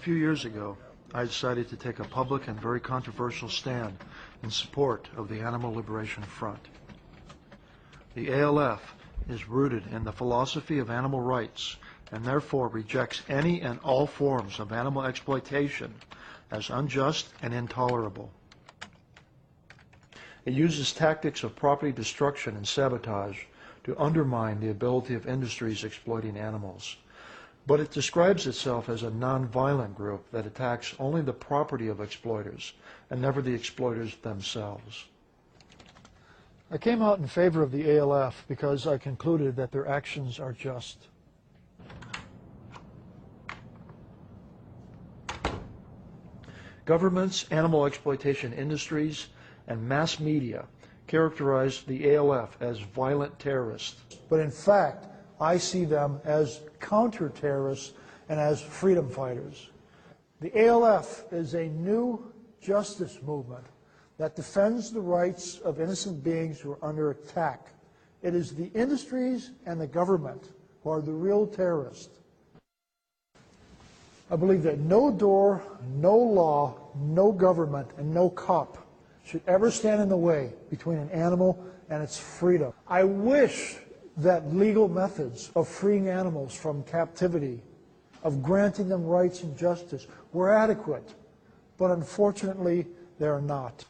few years ago, I decided to take a public and very controversial stand in support of the Animal Liberation Front. The ALF is rooted in the philosophy of animal rights and therefore rejects any and all forms of animal exploitation as unjust and intolerable. It uses tactics of property destruction and sabotage to undermine the ability of industries exploiting animals. But it describes itself as a non-violent group that attacks only the property of exploiters and never the exploiters themselves. I came out in favor of the ALF because I concluded that their actions are just. Governments, animal exploitation industries, and mass media characterize the ALF as violent terrorists. But in fact, I see them as counter-terrorists and as freedom fighters. The ALF is a new justice movement that defends the rights of innocent beings who are under attack. It is the industries and the government who are the real terrorists. I believe that no door, no law, no government, and no cop should ever stand in the way between an animal and its freedom. I wish that legal methods of freeing animals from captivity, of granting them rights and justice, were adequate, but unfortunately they are not.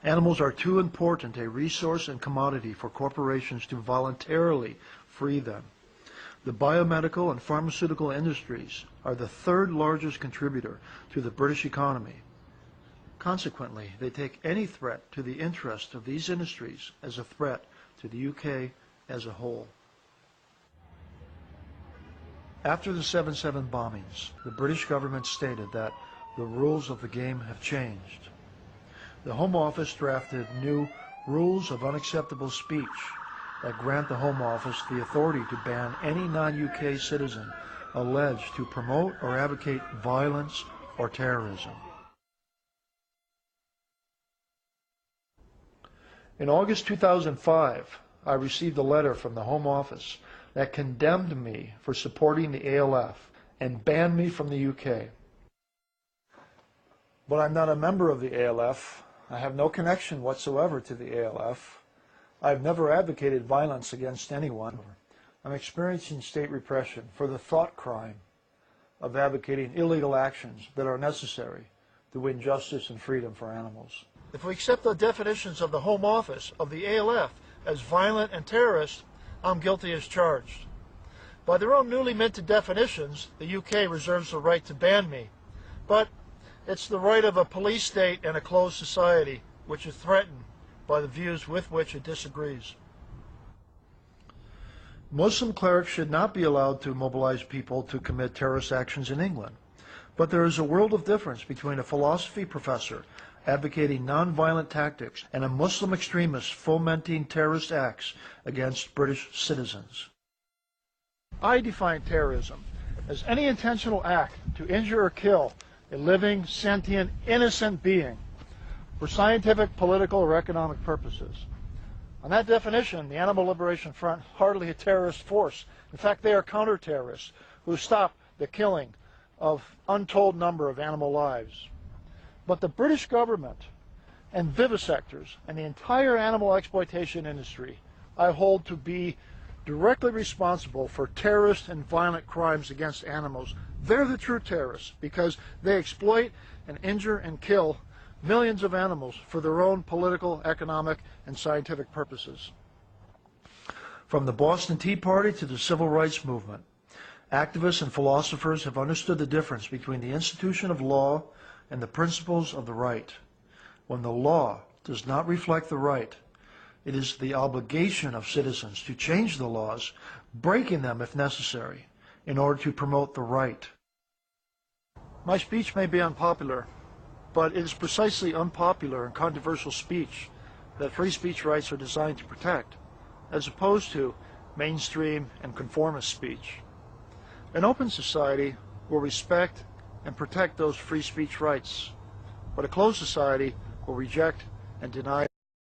Animals are too important a resource and commodity for corporations to voluntarily free them. The biomedical and pharmaceutical industries are the third largest contributor to the British economy. Consequently, they take any threat to the interest of these industries as a threat to the UK as a whole. After the 7/7 bombings, the British government stated that the rules of the game have changed. The Home Office drafted new rules of unacceptable speech that grant the Home Office the authority to ban any non-UK citizen alleged to promote or advocate violence or terrorism. In August 2005, I received a letter from the Home Office that condemned me for supporting the ALF and banned me from the UK. But I'm not a member of the ALF. I have no connection whatsoever to the ALF. I've never advocated violence against anyone. I'm experiencing state repression for the thought crime of advocating illegal actions that are necessary to win justice and freedom for animals. If we accept the definitions of the Home Office of the ALF as violent and terrorist, I'm guilty as charged. By their own newly minted definitions, the UK reserves the right to ban me. But it's the right of a police state and a closed society which is threatened by the views with which it disagrees. Muslim clerics should not be allowed to mobilize people to commit terrorist actions in England. But there is a world of difference between a philosophy professor advocating nonviolent tactics and a Muslim extremist fomenting terrorist acts against British citizens. I define terrorism as any intentional act to injure or kill a living, sentient, innocent being for scientific, political, or economic purposes. On that definition, the Animal Liberation Front hardly a terrorist force. In fact, they are counter-terrorists who stop the killing of untold number of animal lives. But the British government and vivisectors and the entire animal exploitation industry I hold to be directly responsible for terrorist and violent crimes against animals. They're the true terrorists because they exploit and injure and kill millions of animals for their own political, economic, and scientific purposes. From the Boston Tea Party to the Civil Rights Movement, activists and philosophers have understood the difference between the institution of law and the principles of the right. When the law does not reflect the right, it is the obligation of citizens to change the laws, breaking them if necessary, in order to promote the right. My speech may be unpopular, but it is precisely unpopular and controversial speech that free speech rights are designed to protect, as opposed to mainstream and conformist speech. An open society will respect and protect those free speech rights, but a closed society will reject and deny